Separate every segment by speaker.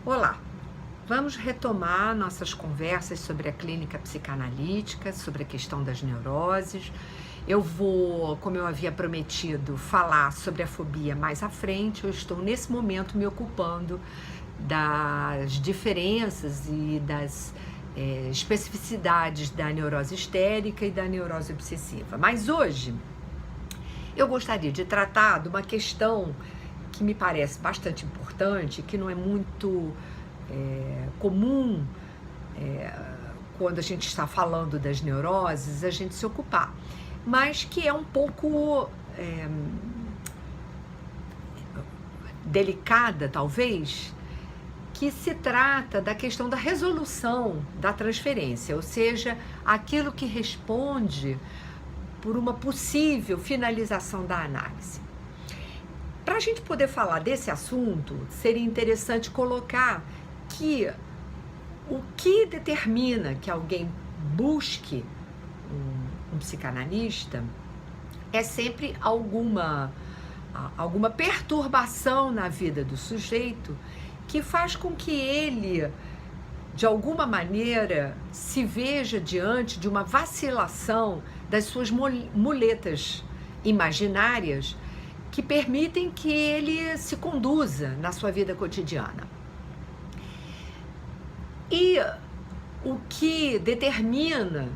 Speaker 1: Olá, vamos retomar nossas conversas sobre a clínica psicanalítica, sobre a questão das neuroses. Eu vou, como eu havia prometido, falar sobre a fobia mais à frente. Eu estou nesse momento me ocupando das diferenças e das especificidades da neurose histérica e da neurose obsessiva. Mas hoje eu gostaria de tratar de uma questão que me parece bastante importante, que não é muito comum quando a gente está falando das neuroses, a gente se ocupar, mas que é um pouco delicada, talvez, que se trata da questão da resolução da transferência, ou seja, aquilo que responde por uma possível finalização da análise. Para a gente poder falar desse assunto, seria interessante colocar que o que determina que alguém busque um psicanalista é sempre alguma perturbação na vida do sujeito que faz com que ele, de alguma maneira, se veja diante de uma vacilação das suas muletas imaginárias que permitem que ele se conduza na sua vida cotidiana. E o que determina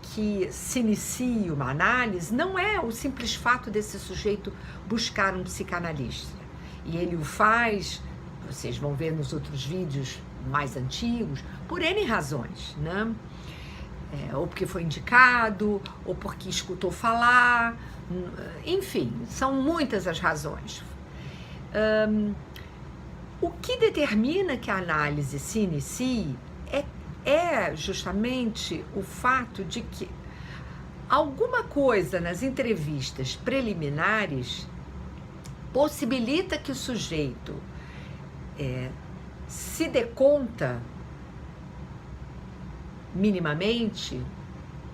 Speaker 1: que se inicie uma análise não é o simples fato desse sujeito buscar um psicanalista. E ele o faz, vocês vão ver nos outros vídeos mais antigos, por N razões, né? Ou porque foi indicado, ou porque escutou falar, enfim, são muitas as razões. O que determina que a análise se inicie é justamente o fato de que alguma coisa nas entrevistas preliminares possibilita que o sujeito se dê conta minimamente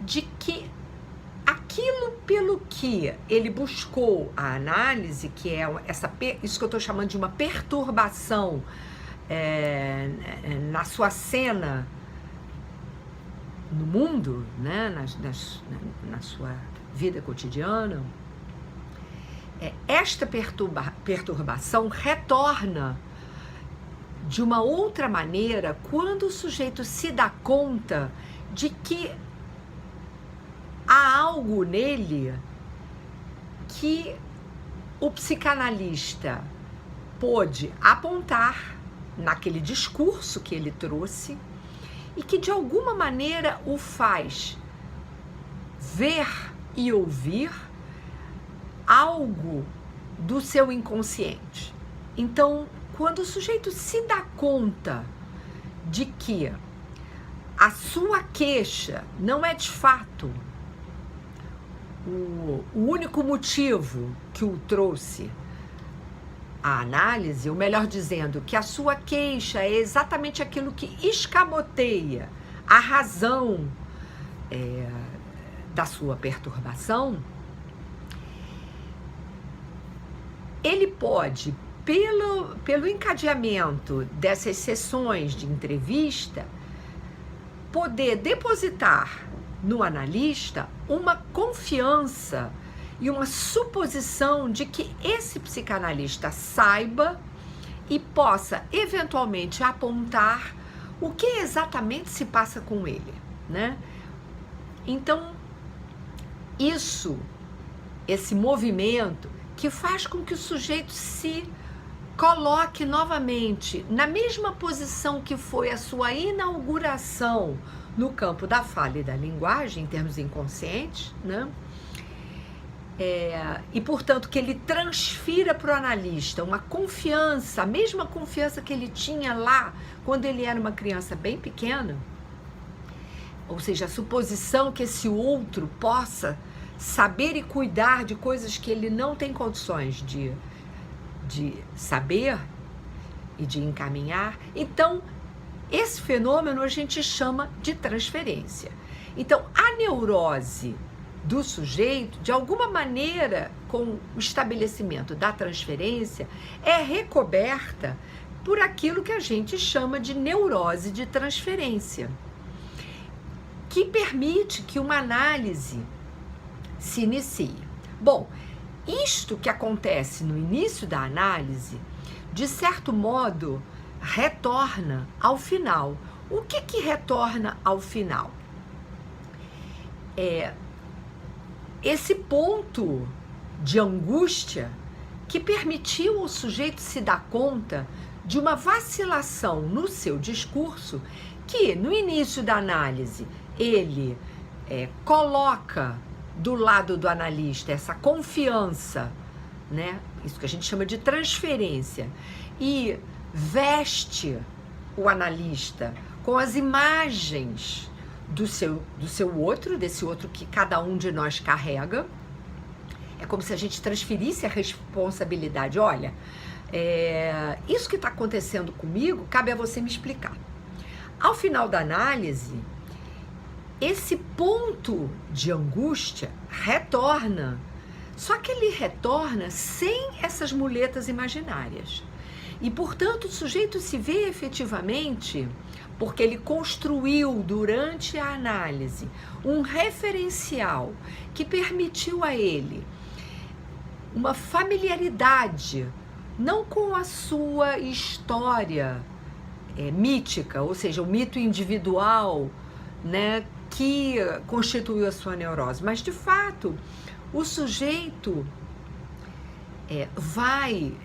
Speaker 1: de que aquilo pelo que ele buscou a análise, que é isso que eu estou chamando de uma perturbação na sua cena no mundo, né, na sua vida cotidiana, esta perturbação retorna de uma outra maneira quando o sujeito se dá conta de que há algo nele que o psicanalista pôde apontar naquele discurso que ele trouxe e que de alguma maneira o faz ver e ouvir algo do seu inconsciente. Então, quando o sujeito se dá conta de que a sua queixa não é de fato o único motivo que o trouxe à análise, ou melhor dizendo, que a sua queixa é exatamente aquilo que escamoteia a razão da sua perturbação, ele pode, pelo encadeamento dessas sessões de entrevista, poder depositar no analista uma confiança e uma suposição de que esse psicanalista saiba e possa eventualmente apontar o que exatamente se passa com ele, né? Então, esse movimento que faz com que o sujeito se coloque novamente na mesma posição que foi a sua inauguração no campo da fala e da linguagem, em termos inconscientes, né? E, portanto, que ele transfira para o analista uma confiança, a mesma confiança que ele tinha lá quando ele era uma criança bem pequena, ou seja, a suposição que esse outro possa saber e cuidar de coisas que ele não tem condições de saber e de encaminhar. Então, esse fenômeno a gente chama de transferência. Então, a neurose do sujeito, de alguma maneira, com o estabelecimento da transferência, é recoberta por aquilo que a gente chama de neurose de transferência, que permite que uma análise se inicie. Bom, isto que acontece no início da análise, de certo modo, retorna ao final. O que retorna ao final? Esse ponto de angústia que permitiu ao sujeito se dar conta de uma vacilação no seu discurso, que no início da análise ele coloca do lado do analista essa confiança, né? Isso que a gente chama de transferência, e veste o analista com as imagens desse outro que cada um de nós carrega. É como se a gente transferisse a responsabilidade. Olha, isso que está acontecendo comigo, cabe a você me explicar. Ao final da análise, esse ponto de angústia retorna, só que ele retorna sem essas muletas imaginárias. E, portanto, o sujeito se vê efetivamente, porque ele construiu durante a análise um referencial que permitiu a ele uma familiaridade, não com a sua história mítica, ou seja, o mito individual, né, que constituiu a sua neurose, mas de fato o sujeito vai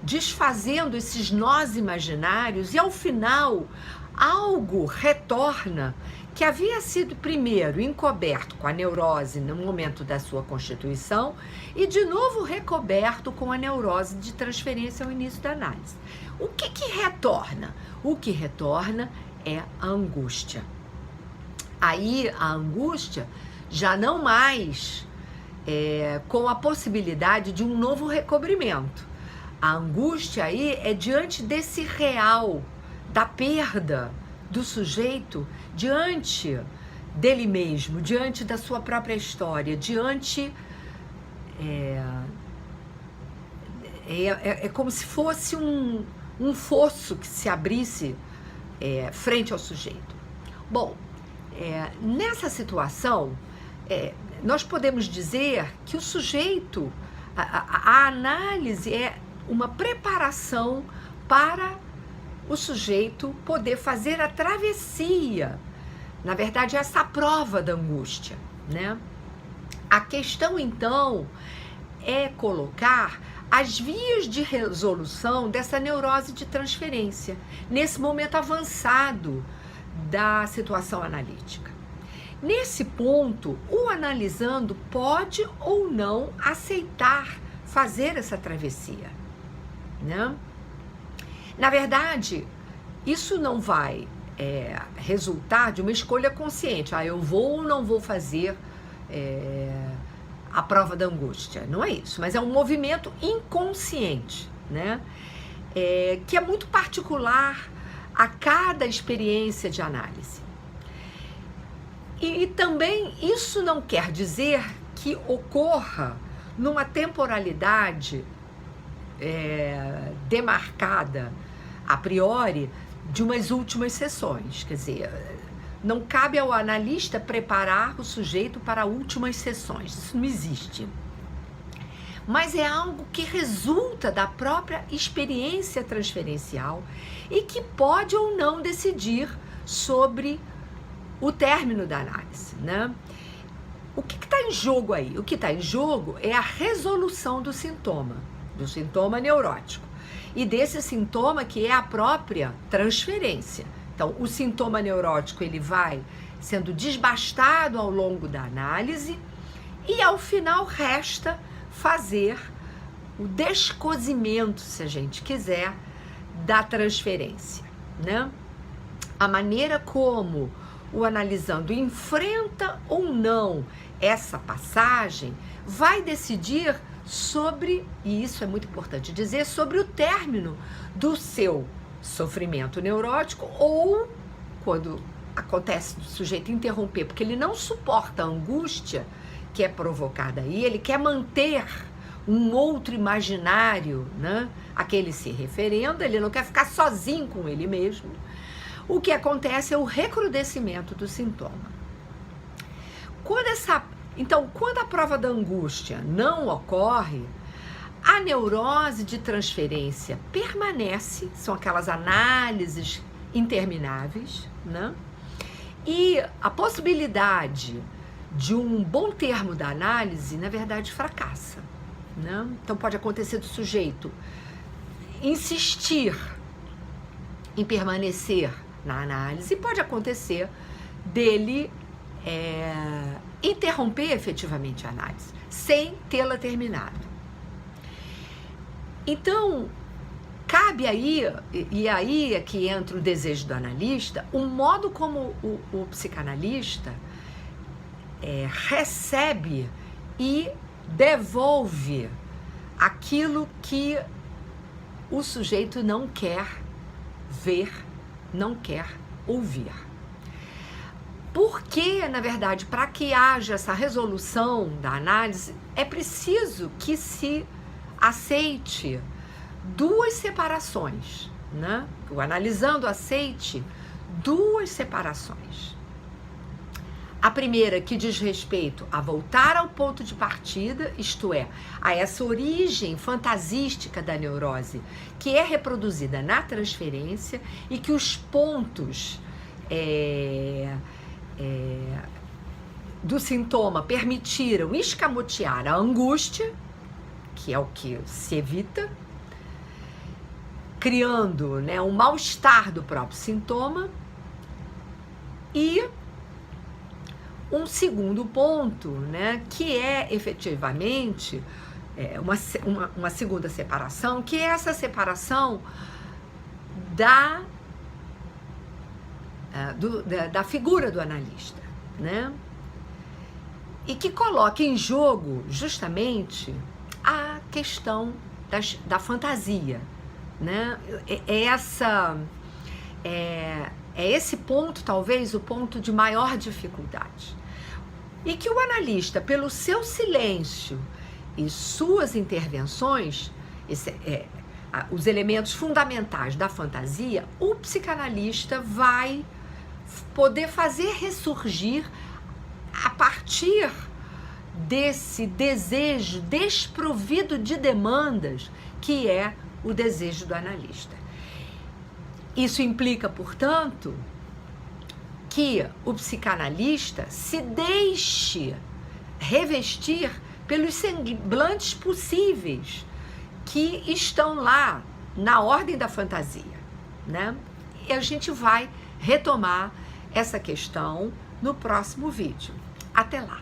Speaker 1: desfazendo esses nós imaginários e ao final algo retorna que havia sido primeiro encoberto com a neurose no momento da sua constituição e de novo recoberto com a neurose de transferência ao início da análise. O que retorna? O que retorna é a angústia. Aí a angústia já não mais com a possibilidade de um novo recobrimento. A angústia aí é diante desse real, da perda do sujeito, diante dele mesmo, diante da sua própria história, diante... É como se fosse um fosso que se abrisse frente ao sujeito. Bom, nessa situação, nós podemos dizer que o sujeito, a análise é uma preparação para o sujeito poder fazer a travessia, na verdade, essa prova da angústia, né? A questão, então, é colocar as vias de resolução dessa neurose de transferência, nesse momento avançado da situação analítica. Nesse ponto, o analisando pode ou não aceitar fazer essa travessia, né? Na verdade, isso não vai resultar de uma escolha consciente. Eu vou ou não vou fazer a prova da angústia. Não é isso, mas é um movimento inconsciente, né? Que é muito particular a cada experiência de análise. E também isso não quer dizer que ocorra numa temporalidade demarcada a priori de umas últimas sessões. Quer dizer, não cabe ao analista preparar o sujeito para últimas sessões. Isso não existe. Mas é algo que resulta da própria experiência transferencial e que pode ou não decidir sobre o término da análise, né? O que está em jogo aí? O que está em jogo é a resolução do sintoma neurótico. E desse sintoma que é a própria transferência. Então, o sintoma neurótico ele vai sendo desbastado ao longo da análise e ao final resta fazer o descosimento, se a gente quiser, da transferência, né? A maneira como o analisando enfrenta ou não essa passagem vai decidir sobre, e isso é muito importante dizer, sobre o término do seu sofrimento neurótico ou quando acontece do sujeito interromper, porque ele não suporta a angústia que é provocada aí, ele quer manter um outro imaginário, né, a que ele se referenda, ele não quer ficar sozinho com ele mesmo. O que acontece é o recrudescimento do sintoma. Então, quando a prova da angústia não ocorre, a neurose de transferência permanece, são aquelas análises intermináveis, né? E a possibilidade de um bom termo da análise, na verdade, fracassa, né? Então, pode acontecer do sujeito insistir em permanecer na análise, e pode acontecer dele interromper efetivamente a análise, sem tê-la terminado. Então, cabe aí, e aí é que entra o desejo do analista, o modo como o psicanalista recebe e devolve aquilo que o sujeito não quer ver, não quer ouvir. Porque, na verdade, para que haja essa resolução da análise, é preciso que se aceite duas separações, né? O analisando aceite duas separações. A primeira, que diz respeito a voltar ao ponto de partida, isto é, a essa origem fantasística da neurose, que é reproduzida na transferência e que os pontos do sintoma permitiram escamotear a angústia, que é o que se evita, criando, né, um mal-estar do próprio sintoma. E um segundo ponto, né, que é efetivamente uma segunda separação, que é essa separação da figura do analista, né? E que coloca em jogo justamente a questão da fantasia, né? Esse ponto, talvez, o ponto de maior dificuldade. E que o analista, pelo seu silêncio e suas intervenções, os elementos fundamentais da fantasia, o psicanalista vai poder fazer ressurgir a partir desse desejo desprovido de demandas, que é o desejo do analista. Isso implica, portanto, que o psicanalista se deixe revestir pelos semblantes possíveis que estão lá na ordem da fantasia, né? E a gente vai retomar essa questão no próximo vídeo. Até lá!